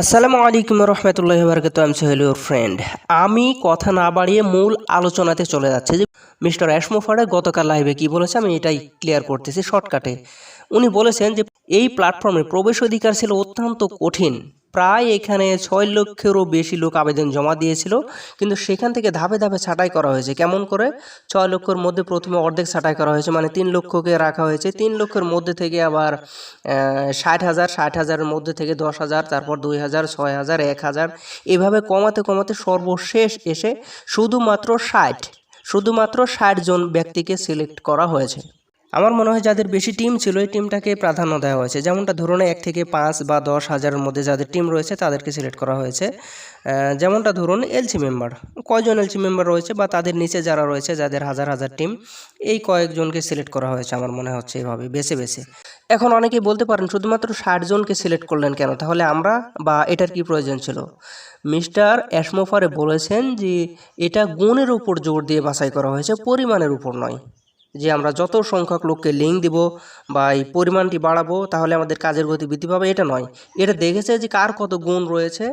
আসসালামু আলাইকুম রহমতুল্লাহি বারাকাতুহু। আমি সোহেল ইউর ফ্রেন্ড। আমি কথা না বাড়িয়ে মূল আলোচনাতে চলে যাচ্ছি যে মিস্টার অ্যাশমোফারে গতকাল লাইভে কি বলেছে আমি এটাই ক্লিয়ার করতেছি শর্টকাটে। উনি বলেছেন যে এই প্ল্যাটফর্মে প্রবেশ অধিকার ছিল অত্যন্ত কঠিন। প্রায় এখানে 6 লক্ষেরও বেশি লোক আবেদন জমা দিয়েছিল, কিন্তু সেখান থেকে ধাপে ধাপে ছাঁটাই করা হয়েছে। কেমন করে? 6 লক্ষের মধ্যে প্রথমে অর্ধেক ছাঁটাই করা হয়েছে, মানে 3 লক্ষকে রাখা হয়েছে। 3 লক্ষের মধ্যে থেকে আবার 60,000, 60,000-এর মধ্যে থেকে 10,000, তারপর 2,000, 6,000, 1,000, এভাবে কমাতে কমাতে সর্বশেষ এসে শুধুমাত্র 60 জন ব্যক্তিকে সিলেক্ট করা হয়েছে। আমার মনে হয় যাদের বেশি টিম ছিল এই টিমটাকে প্রাধান্য দেওয়া হয়েছে। যেমনটা ধরুন 1 থেকে 5 বা 10,000-এর মধ্যে যাদের টিম রয়েছে তাদেরকে সিলেক্ট করা হয়েছে। যেমনটা ধরুন এলসি মেম্বার, কয়জন এলসি মেম্বার রয়েছে বা তাদের নিচে যারা রয়েছে যাদের হাজার হাজার টিম, এই কয়েকজনকে সিলেক্ট করা হয়েছে। আমার মনে হচ্ছে এভাবে বেছে বেছে। এখন অনেকেই বলতে পারেন শুধুমাত্র 60 জনকে সিলেক্ট করলেন কেন? তাহলে আমরা বা এটার কি প্রয়োজন ছিল? মিস্টার অ্যাশমোফারে বলেছেন যে এটা গুণের উপর জোর দিয়ে বাছাই করা হয়েছে, পরিমাণের উপর নয়। যে আমরা যত সংখ্যক লোককে লিঙ্ক দিব বা এই পরিমাণটি বাড়াবো তাহলে আমাদের কাজের গতি বৃদ্ধি পাবে, এটা নয়। এটা দেখেছে যে কার কত গুণ রয়েছে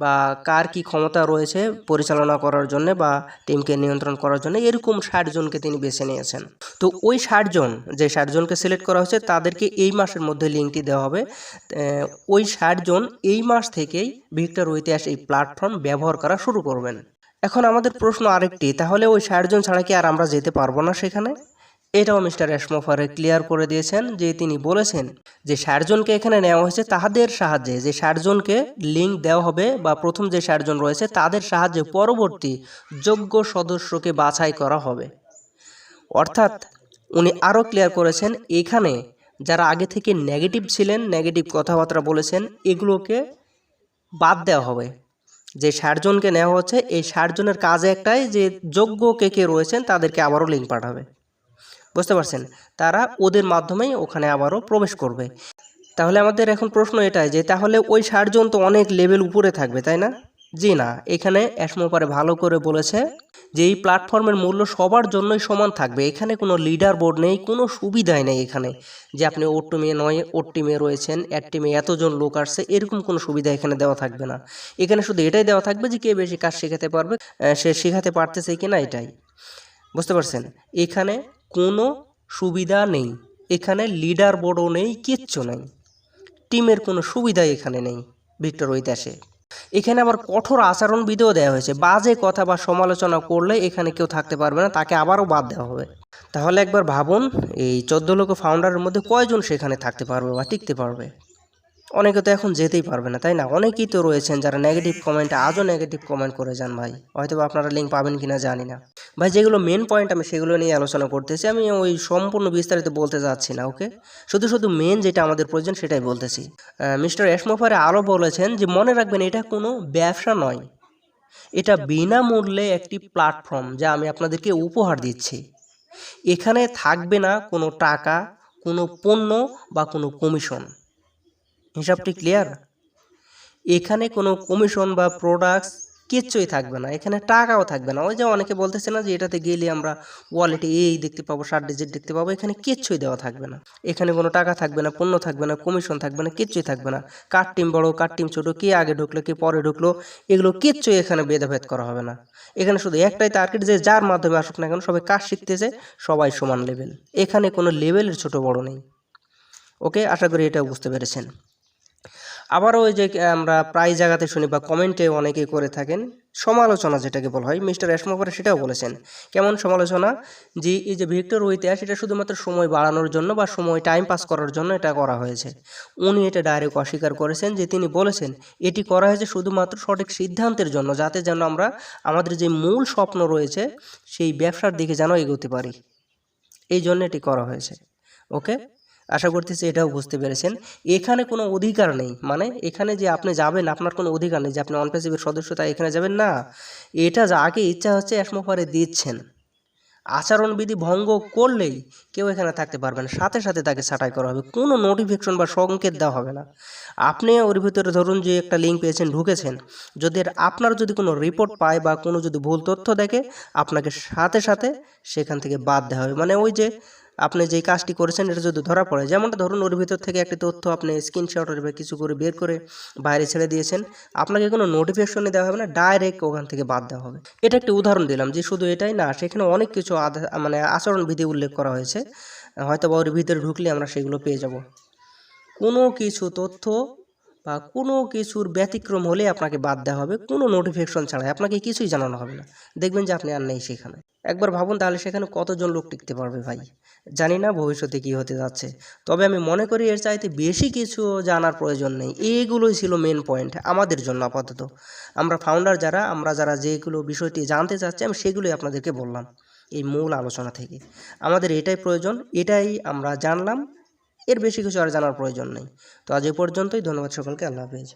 বা কার কি ক্ষমতা রয়েছে পরিচালনা করার জন্য বা টিমকে নিয়ন্ত্রণ করার জন্য, এরকম 60 জনকে তিনি বেছে নিয়েছেন। তো ওই 60 জনকে সিলেক্ট করা হয়েছে তাদেরকে এই মাসের মধ্যে লিঙ্কটি দেওয়া হবে। ওই 60 জন এই মাস থেকেই ভিক্টর ইতিহাস এই প্ল্যাটফর্ম ব্যবহার করা শুরু করবেন। এখন আমাদের প্রশ্ন আরেকটি, তাহলে ওই 60 জন ছাড়া কি আর আমরা যেতে পারবো না সেখানে? এটাও মিস্টার অ্যাশমোফারে ক্লিয়ার করে দিয়েছেন যে তিনি বলেছেন যে 60 জনকে এখানে নেওয়া হয়েছে তাদের সাহায্যে, যে 60 জনকে লিঙ্ক দেওয়া হবে বা প্রথম যে 60 জন রয়েছে তাদের সাহায্যে পরবর্তী যোগ্য সদস্যকে বাছাই করা হবে। অর্থাৎ উনি আরও ক্লিয়ার করেছেন এখানে যারা আগে থেকে নেগেটিভ ছিলেন, নেগেটিভ কথাবার্তা বলেছেন, এগুলোকে বাদ দেওয়া হবে। যে 60 জনকে নেওয়া হচ্ছে এই 60 জনের কাজ একটাই, যে যোগ্য কে কে রয়েছেন তাদেরকে আবারও লিঙ্ক পাঠাবে। বুঝতে পারছেন? তারা ওদের মাধ্যমেই ওখানে আবারও প্রবেশ করবে। তাহলে আমাদের এখন প্রশ্ন এটাই যে তাহলে ওই 60 জন তো অনেক লেভেল উপরে থাকবে, তাই না? জি না, এখানে অ্যাশমোফারে ভালো করে বলেছে যে এই প্ল্যাটফর্মের মূল্য সবার জন্যই সমান থাকবে। এখানে কোনো লিডার বোর্ড নেই, কোনো সুবিধাই নেই এখানে যে আপনি ওর টিমে নয় ওর টিমে রয়েছেন, এর টিমে এতজন লোক আসছে, এরকম কোনো সুবিধা এখানে দেওয়া থাকবে না। এখানে শুধু এটাই দেওয়া থাকবে যে কে বেশি কাজ শেখাতে পারবে, সে শেখাতে পারতেছে কিনা, এটাই। বুঝতে পারছেন? এখানে কোনো সুবিধা নেই, এখানে লিডার বোর্ডও নেই, কিচ্ছু নেই, টিমের কোনো সুবিধাই এখানে নেই ভিক্টর ইতিহাসে। এখানে আবার কঠোর আচরণবিধিও দেওয়া হয়েছে, বাজে কথা বা সমালোচনা করলে এখানে কেউ থাকতে পারবে না, তাকে আবারও বাদ দেওয়া হবে। তাহলে একবার ভাবুন এই 14 লক্ষ ফাউন্ডারের মধ্যে কয়জন সেখানে থাকতে পারবে বা টিকতে পারবে? অনেকে তো এখন যেতেই পারবে না, তাই না? অনেকেই তো রয়েছেন যারা নেগেটিভ কমেন্টে আজও নেগেটিভ কমেন্ট করে যান। ভাই হয়তো আপনারা লিঙ্ক পাবেন কিনা জানি না ভাই। যেগুলো মেন পয়েন্ট আমি সেগুলো নিয়ে আলোচনা করতেছি, আমি ওই সম্পূর্ণ বিস্তারিত বলতে যাচ্ছি না। ওকে, শুধু মেন যেটা আমাদের প্রয়োজন সেটাই বলতেছি। মিস্টার অ্যাশমোফারে আরও বলেছেন যে মনে রাখবেন এটা কোনো ব্যবসা নয়, এটা বিনামূল্যে একটি প্ল্যাটফর্ম যা আমি আপনাদেরকে উপহার দিচ্ছি। এখানে থাকবে না কোনো টাকা, কোনো পণ্য বা কোনো কমিশন। হিসাবটি ক্লিয়ার? এখানে কোনো কমিশন বা প্রোডাক্টস কিচ্ছুই থাকবে না, এখানে টাকাও থাকবে না। ওই যে অনেকে বলতেছে না যে এটাতে গেলে আমরা ওয়ালেটে এই দেখতে পাবো, 60 ডিজিট দেখতে পাবো, এখানে কিচ্ছুই দেওয়া থাকবে না। এখানে কোনো টাকা থাকবে না, পণ্য থাকবে না, কমিশন থাকবে না, কিচ্ছুই থাকবে না। কার টিম বড়, কার টিম ছোটো, কে আগে ঢুকলো, কে পরে ঢুকলো, এগুলো কিচ্ছুই এখানে ভেদাভেদ করা হবে না। এখানে শুধু একটাই টার্গেট যে যার মাধ্যমে আসুক না কেন সবাই কাজ শিখতেছে, সবাই সমান লেভেল, এখানে কোনো লেভেলের ছোট বড় নেই। ওকে, আশা করি এটা বুঝতে পেরেছেন। আবারও ওই যে আমরা প্রায় জায়গাতে শুনি বা কমেন্টে অনেকে করে থাকেন সমালোচনা, যেটাকে বলা হয়, মিস্টার অ্যাশমোফারে সেটাও বলেছেন। কেমন সমালোচনা? যে এই যে ভিক্টর ইতিহাস এটা শুধুমাত্র সময় বাড়ানোর জন্য বা সময় টাইম পাস করার জন্য এটা করা হয়েছে। উনি এটা ডাইরেক্ট অস্বীকার করেছেন যে তিনি বলেছেন এটি করা হয়েছে শুধুমাত্র সঠিক সিদ্ধান্তের জন্য, যাতে যেন আমরা আমাদের যে মূল স্বপ্ন রয়েছে সেই ব্যবসার দিকে যেন এগোতে পারি, এই জন্য এটি করা হয়েছে। ওকে, আশা করতেছি এটাও বুঝতে পেরেছেন। এখানে কোনো অধিকার নেই, মানে এখানে যে আপনি যাবেন আপনার কোনো অধিকার নেই যে আপনি অনপ্যাসিভের সদস্য তাই এখানে যাবেন না। এটা যাকে ইচ্ছা হচ্ছে অ্যাশমোফারে দিচ্ছেন। আচরণবিধি ভঙ্গ করলেই কেউ এখানে থাকতে পারবে না, সাথে সাথে তাকে ছাঁটাই করা হবে, কোনো নোটিফিকেশন বা সংকেত দেওয়া হবে না। আপনি ওর ভিতরে ধরুন যে একটা লিঙ্ক পেয়েছেন, ঢুকেছেন, যদি আপনার যদি কোনো রিপোর্ট পায় বা কোনো যদি ভুল তথ্য দেখে আপনাকে সাথে সাথে সেখান থেকে বাদ দেওয়া হবে। মানে ওই যে আপনি যেই কাজটি করেছেন এটা যদি ধরা পড়ে, যেমনটা ধরুন ওর ভিতর থেকে একটি তথ্য আপনি স্ক্রিনশট বা কিছু করে বের করে বাইরে ছেড়ে দিয়েছেন, আপনাকে কোনো নোটিফিকেশনই দেওয়া হবে না, ডাইরেক্ট ওখান থেকে বাদ দেওয়া হবে। এটা একটি উদাহরণ দিলাম যে শুধু এটাই না, সেখানে অনেক কিছু মানে আচরণবিধি উল্লেখ করা হয়েছে, হয়তো বা ওর ভিতরে ঢুকলে আমরা সেগুলো পেয়ে যাব। কোনো কিছু তথ্য বা কোনো কিছুর ব্যতিক্রম হলে আপনাকে বাদ দেওয়া হবে, কোনো নোটিফিকেশন ছাড়াই, আপনাকে কিছুই জানানো হবে না। দেখবেন যে আপনি আর নেই সেখানে। একবার ভাবুন তাহলে সেখানে কতজন লোক টিকতে পারবে ভাই। জানি না ভবিষ্যতে কী হতে যাচ্ছে, তবে আমি মনে করি এর চাইতে বেশি কিছু জানার প্রয়োজন নেই। এইগুলোই ছিল মেন পয়েন্ট আমাদের জন্য আপাতত। আমরা ফাউন্ডার যারা, আমরা যারা যেগুলো বিষয়টি জানতে চাচ্ছি, আমি সেগুলোই আপনাদেরকে বললাম এই মূল আলোচনা থেকে। আমাদের এটাই প্রয়োজন, এটাই আমরা জানলাম, এর বেশি কিছু আর জানার প্রয়োজন নেই। তো আজ এ পর্যন্তই। ধন্যবাদ সকলকে। আল্লাহ হাফেজ।